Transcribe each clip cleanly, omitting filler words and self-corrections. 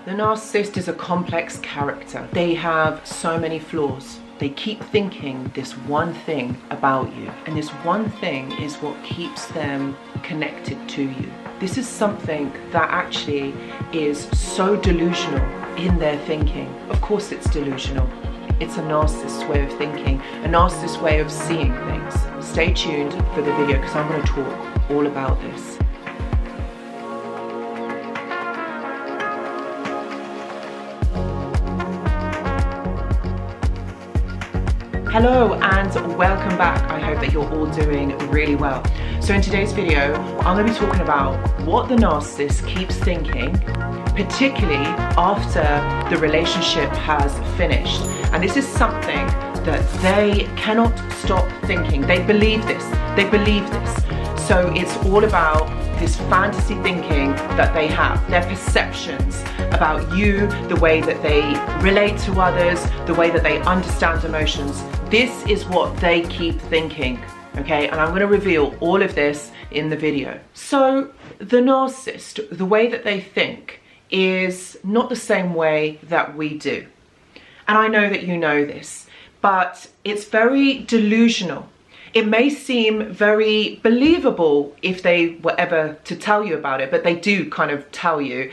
The narcissist is a complex character. They have so many flaws. They keep thinking this one thing about you, and this one thing is what keeps them connected to you. This is something that actually is so delusional in their thinking. Of course it's delusional. It's a narcissist's way of thinking, a narcissist's way of seeing things. Stay tuned for the video because I'm going to talk all about this. Hello and welcome back. I hope that you're all doing really well. So in today's video, I'm going to be talking about what the narcissist keeps thinking, particularly after the relationship has finished. And this is something that they cannot stop thinking. They believe this. They believe this. So it's all about this fantasy thinking that they have, their perceptions about you, the way that they relate to others, the way that they understand emotions. This is what they keep thinking, okay? And I'm going to reveal all of this in the video. So the narcissist, the way that they think is not the same way that we do. And I know that you know this, but it's very delusional. It may seem very believable if they were ever to tell you about it, but they do kind of tell you,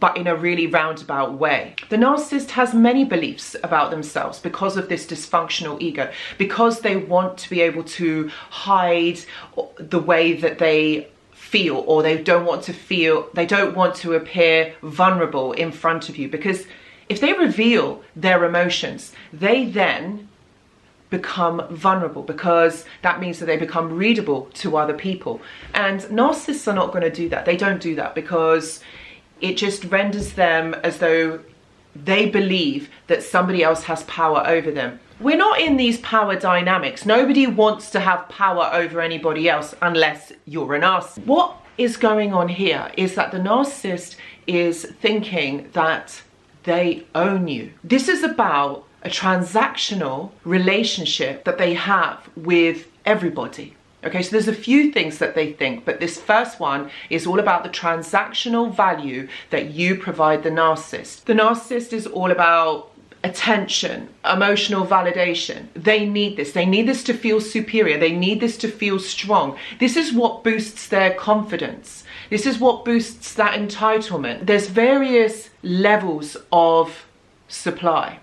but in a really roundabout way. The narcissist has many beliefs about themselves because of this dysfunctional ego, because they want to be able to hide the way that they feel, or they don't want to appear vulnerable in front of you, because if they reveal their emotions, they then become vulnerable, because that means that they become readable to other people. And narcissists are not going to do that. They don't do that because it just renders them as though they believe that somebody else has power over them. We're not in these power dynamics. Nobody wants to have power over anybody else unless you're a narcissist. What is going on here is that the narcissist is thinking that they own you. This is about a transactional relationship that they have with everybody. Okay, so there's a few things that they think, but this first one is all about the transactional value that you provide the narcissist. The narcissist is all about attention, emotional validation. They need this. They need this to feel superior. They need this to feel strong. This is what boosts their confidence. This is what boosts that entitlement. There's various levels of supply.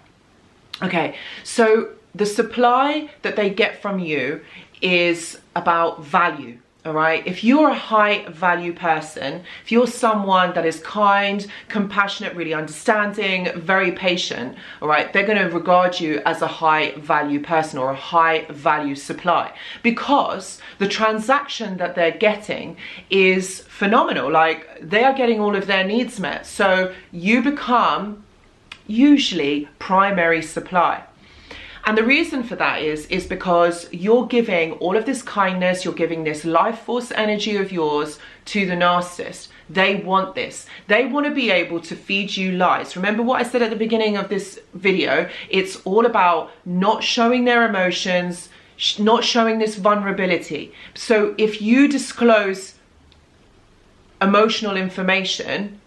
Okay, so the supply that they get from you is about value, all right? If you're a high value person, if you're someone that is kind, compassionate, really understanding, very patient, all right, they're going to regard you as a high value person or a high value supply, because the transaction that they're getting is phenomenal. Like, they are getting all of their needs met. So you become usually primary supply. And the reason for that is because you're giving all of this kindness, you're giving this life force energy of yours to the narcissist. They want this. They want to be able to feed you lies. Remember what I said at the beginning of this video? It's all about not showing their emotions, not showing this vulnerability. So if you disclose emotional information,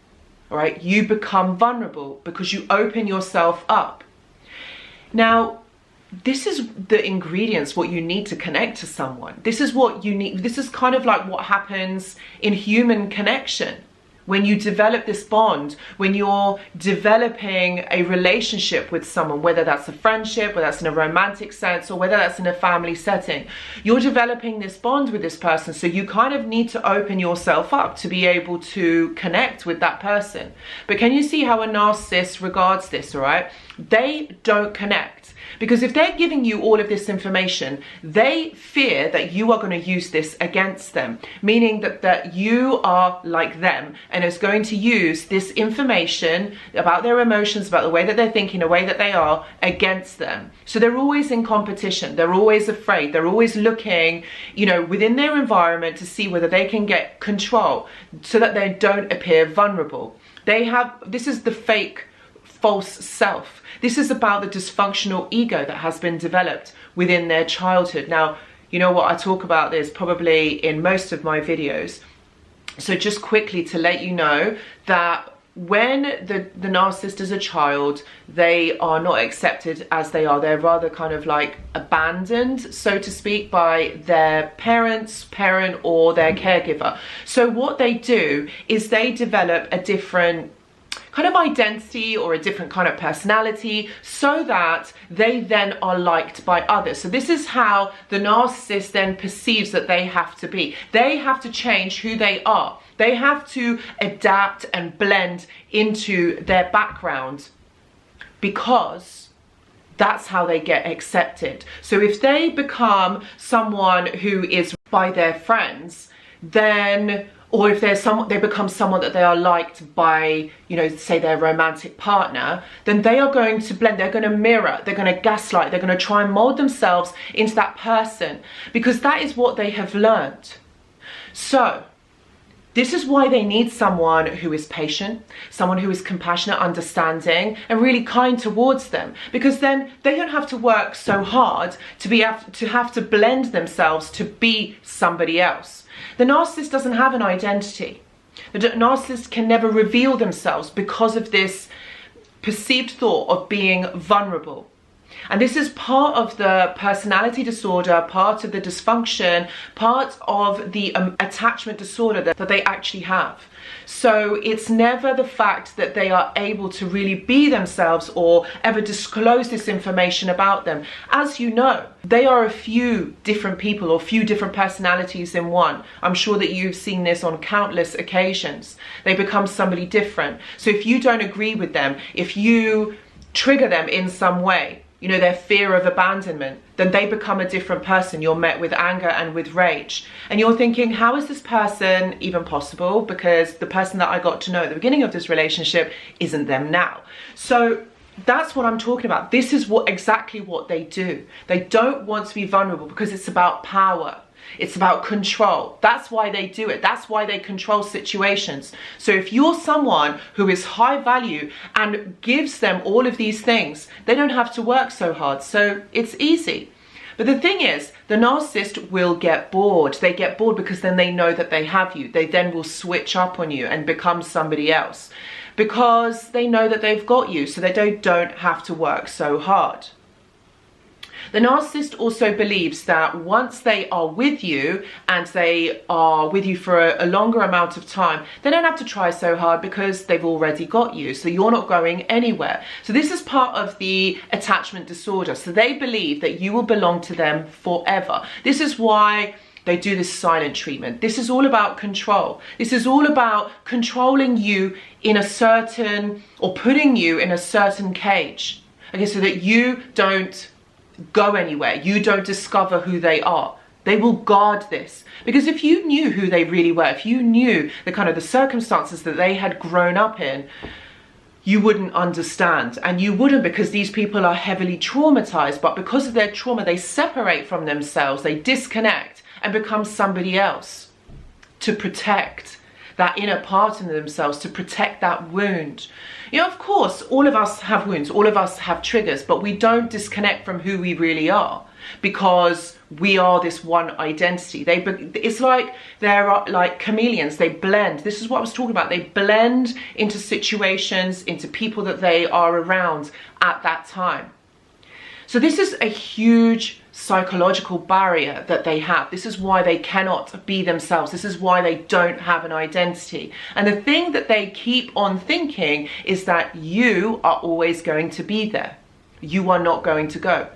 all right, you become vulnerable because you open yourself up. Now, this is the ingredients, what you need to connect to someone. This is what you need. This is kind of like what happens in human connection. When you develop this bond, when you're developing a relationship with someone, whether that's a friendship, whether that's in a romantic sense, or whether that's in a family setting, you're developing this bond with this person. So you kind of need to open yourself up to be able to connect with that person. But can you see how a narcissist regards this, all right? They don't connect. Because if they're giving you all of this information, they fear that you are going to use this against them, meaning that you are like them and is going to use this information about their emotions, about the way that they're thinking, the way that they are, against them. So they're always in competition. They're always afraid. They're always looking, you know, within their environment to see whether they can get control so that they don't appear vulnerable. This is the fake false self. This is about the dysfunctional ego that has been developed within their childhood. Now, you know what, I talk about this probably in most of my videos. So just quickly to let you know that when the narcissist is a child, they are not accepted as they are. They're rather kind of like abandoned, so to speak, by their parent or their caregiver. So what they do is they develop a different kind of identity or a different kind of personality so that they then are liked by others. So this is how the narcissist then perceives that they have to be. They have to change who they are. They have to adapt and blend into their background because that's how they get accepted. So if they become someone who is by their friends, then, or if they become someone that they are liked by, you know, say their romantic partner, then they are going to blend, they're going to mirror, they're going to gaslight, they're going to try and mold themselves into that person because that is what they have learned. So this is why they need someone who is patient, someone who is compassionate, understanding, and really kind towards them, because then they don't have to work so hard to have to blend themselves to be somebody else. The narcissist doesn't have an identity. The narcissist can never reveal themselves because of this perceived thought of being vulnerable. And this is part of the personality disorder, part of the dysfunction, part of the attachment disorder that they actually have. So it's never the fact that they are able to really be themselves or ever disclose this information about them. As you know, they are a few different people or few different personalities in one. I'm sure that you've seen this on countless occasions. They become somebody different. So if you don't agree with them, if you trigger them in some way, you know, their fear of abandonment, then they become a different person. You're met with anger and with rage. And you're thinking, how is this person even possible? Because the person that I got to know at the beginning of this relationship isn't them now. So that's what I'm talking about. This is exactly what they do. They don't want to be vulnerable because it's about power. It's about control. That's why they do it. That's why they control situations. So if you're someone who is high value and gives them all of these things, they don't have to work so hard. So it's easy. But the thing is, the narcissist will get bored. They get bored because then they know that they have you. They then will switch up on you and become somebody else because they know that they've got you, so they don't have to work so hard. The narcissist also believes that once they are with you and they are with you for a longer amount of time, they don't have to try so hard because they've already got you. So you're not going anywhere. So this is part of the attachment disorder. So they believe that you will belong to them forever. This is why they do this silent treatment. This is all about control. This is all about controlling you in a certain, or putting you in a certain cage. Okay, so that you don't go anywhere, you don't discover who they are. They will guard this, because if you knew who they really were, if you knew the kind of the circumstances that they had grown up in, you wouldn't understand. And you wouldn't, because these people are heavily traumatized, but because of their trauma they separate from themselves, they disconnect and become somebody else to protect that inner part in themselves, to protect that wound. You know, of course, all of us have wounds, all of us have triggers, but we don't disconnect from who we really are because we are this one identity. It's like they're like chameleons, they blend. This is what I was talking about. They blend into situations, into people that they are around at that time. So this is a huge psychological barrier that they have. This is why they cannot be themselves. This is why they don't have an identity. And the thing that they keep on thinking is that you are always going to be there. You are not going to go.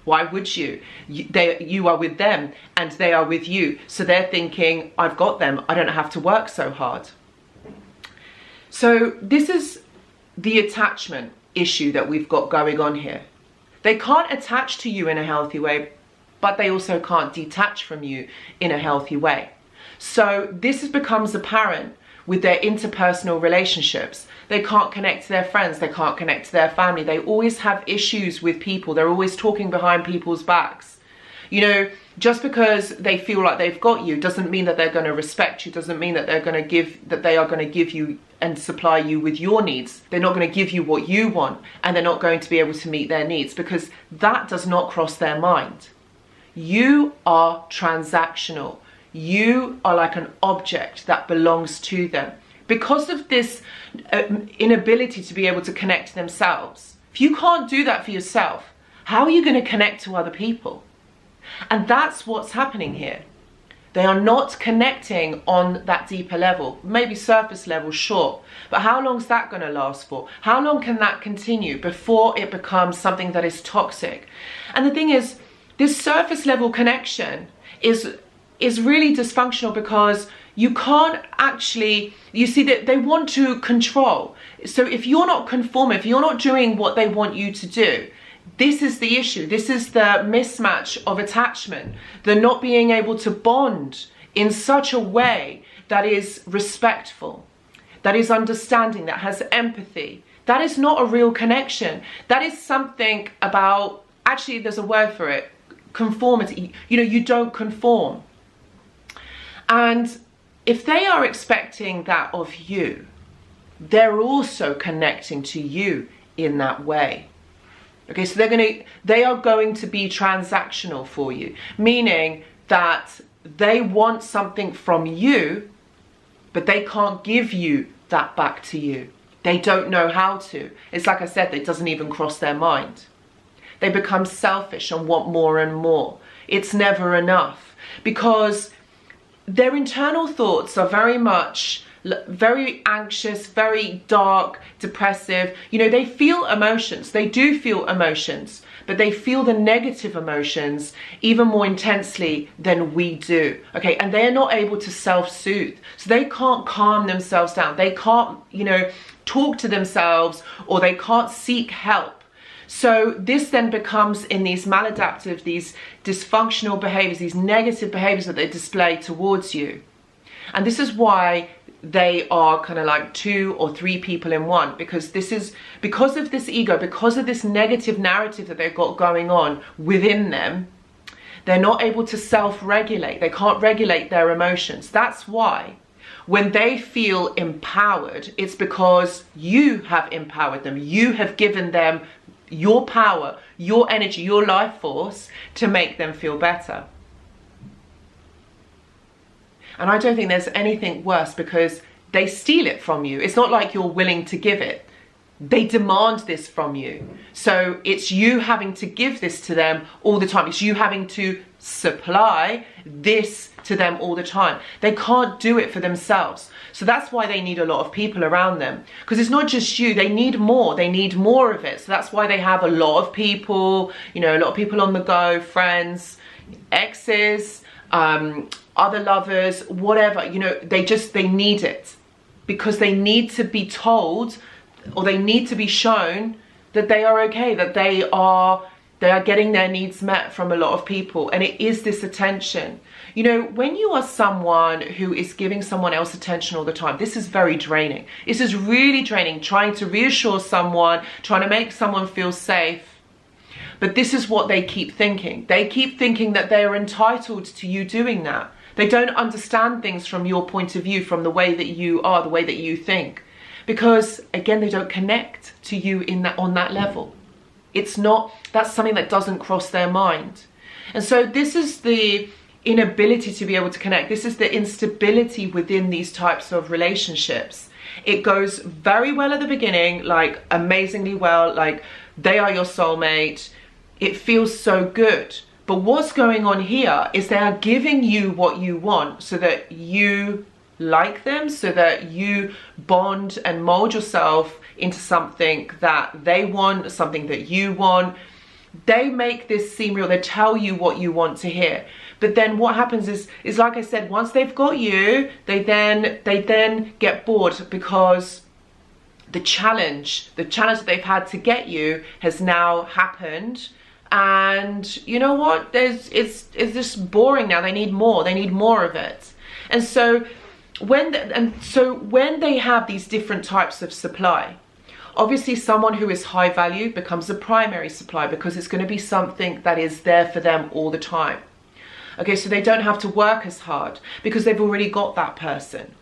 Why would you? You are with them and they are with you. So they're thinking, I've got them. I don't have to work so hard. So this is the attachment issue that we've got going on here. They can't attach to you in a healthy way, but they also can't detach from you in a healthy way. So this becomes apparent with their interpersonal relationships. They can't connect to their friends, they can't connect to their family. They always have issues with people. They're always talking behind people's backs. You know, just because they feel like they've got you doesn't mean that they're going to respect you, doesn't mean that they are going to give you and supply you with your needs. They're not going to give you what you want, and they're not going to be able to meet their needs because that does not cross their mind. You are transactional. You are like an object that belongs to them. because of this inability to be able to connect to themselves. If you can't do that for yourself, how are you going to connect to other people? And that's what's happening here. They are not connecting on that deeper level, maybe surface level, sure. But how long is that going to last for? How long can that continue before it becomes something that is toxic? And the thing is, this surface level connection is really dysfunctional, because you can't actually, you see that they want to control. So if you're not conforming, if you're not doing what they want you to do, this is the issue. This is the mismatch of attachment, the not being able to bond in such a way that is respectful, that is understanding, that has empathy. That is not a real connection. That is something about, actually there's a word for it, conformity. You know, you don't conform. And if they are expecting that of you, they're also connecting to you in that way. Okay, so they are going to be transactional for you, meaning that they want something from you, but they can't give you that back to you. They don't know how to. It's like I said, it doesn't even cross their mind. They become selfish and want more and more. It's never enough, because their internal thoughts are very anxious, very dark, depressive. You know, they feel emotions. They do feel emotions, but they feel the negative emotions even more intensely than we do. Okay, and they're not able to self-soothe. So they can't calm themselves down. They can't, you know, talk to themselves, or they can't seek help. So this then becomes, in these maladaptive, these dysfunctional behaviors, these negative behaviors that they display towards you. And this is why they are kind of like 2 or 3 people in one, because this is because of this ego, because of this negative narrative that they've got going on within them. They're not able to self-regulate. They can't regulate their emotions. That's why when they feel empowered, it's because you have empowered them. You have given them your power, your energy, your life force to make them feel better. And I don't think there's anything worse, because they steal it from you. It's not like you're willing to give it. They demand this from you. So it's you having to give this to them all the time. It's you having to supply this to them all the time. They can't do it for themselves. So that's why they need a lot of people around them, because it's not just you. They need more. They need more of it. So that's why they have a lot of people, you know, a lot of people on the go, friends, exes, other lovers, whatever, you know, they need it, because they need to be told, or they need to be shown that they are okay, that they are getting their needs met from a lot of people. And it is this attention. You know, when you are someone who is giving someone else attention all the time, this is very draining. This is really draining, trying to reassure someone, trying to make someone feel safe. But this is what they keep thinking. They keep thinking that they are entitled to you doing that. They don't understand things from your point of view, from the way that you are, the way that you think. Because again, they don't connect to you on that level. That's something that doesn't cross their mind. And so this is the inability to be able to connect. This is the instability within these types of relationships. It goes very well at the beginning, like amazingly well, like they are your soulmate. It feels so good. But what's going on here is they are giving you what you want, so that you like them, so that you bond and mold yourself into something that they want, something that you want. They make this seem real. They tell you what you want to hear. But then what happens is like I said, once they've got you, they then get bored, because the challenge that they've had to get you has now happened. And you know what? It's just boring now. They need more. They need more of it. And so when they have these different types of supply, obviously someone who is high value becomes a primary supply, because it's going to be something that is there for them all the time. Okay, so they don't have to work as hard, because they've already got that person.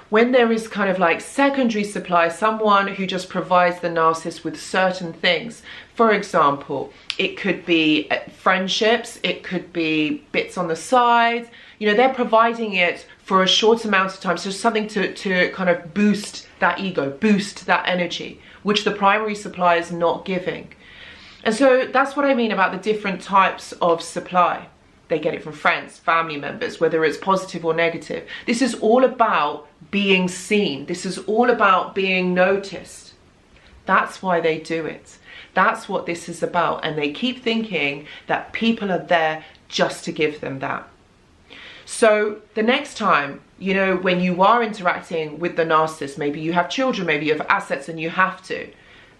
When there is kind of like secondary supply, someone who just provides the narcissist with certain things. For example, it could be friendships, it could be bits on the side. You know, they're providing it for a short amount of time. So something to kind of boost that ego, boost that energy, which the primary supply is not giving. And so that's what I mean about the different types of supply. They get it from friends, family members, whether it's positive or negative. This is all about being seen. This is all about being noticed. That's why they do it. That's what this is about. And they keep thinking that people are there just to give them that. So the next time, you know, when you are interacting with the narcissist, maybe you have children, maybe you have assets and you have to,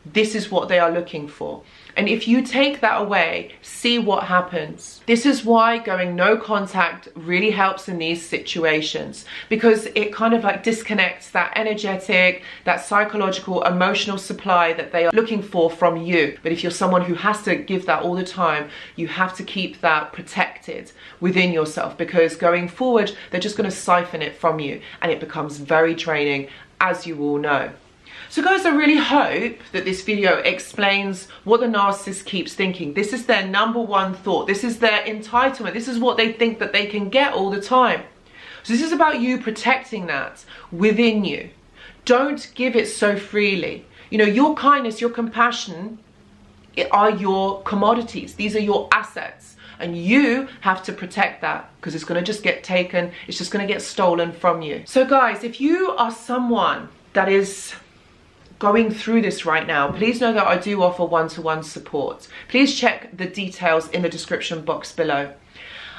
this is what they are looking for. And if you take that away, see what happens. This is why going no contact really helps in these situations, because it kind of like disconnects that energetic, that psychological, emotional supply that they are looking for from you. But if you're someone who has to give that all the time, you have to keep that protected within yourself, because going forward, they're just going to siphon it from you and it becomes very draining, as you all know. So guys, I really hope that this video explains what the narcissist keeps thinking. This is their number one thought. This is their entitlement. This is what they think that they can get all the time. So this is about you protecting that within you. Don't give it so freely. You know, your kindness, your compassion are your commodities. These are your assets. And you have to protect that, because it's going to just get taken. It's just going to get stolen from you. So guys, if you are someone that is going through this right now, please know that I do offer one-to-one support. Please check the details in the description box below.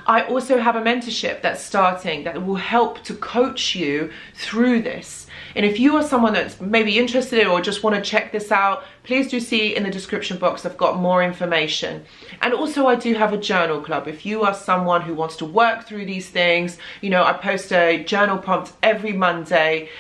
I also have a mentorship that's starting that will help to coach you through this. And if you are someone that's maybe interested or just want to check this out, please do see in the description box, I've got more information. And also I do have a journal club. If you are someone who wants to work through these things, you know, I post a journal prompt every Monday.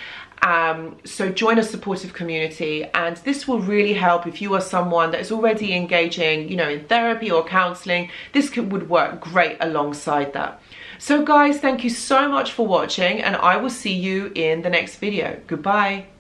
So join a supportive community, and this will really help if you are someone that is already engaging, you know, in therapy or counseling. This would work great alongside that. So guys, thank you so much for watching, and I will see you in the next video. Goodbye.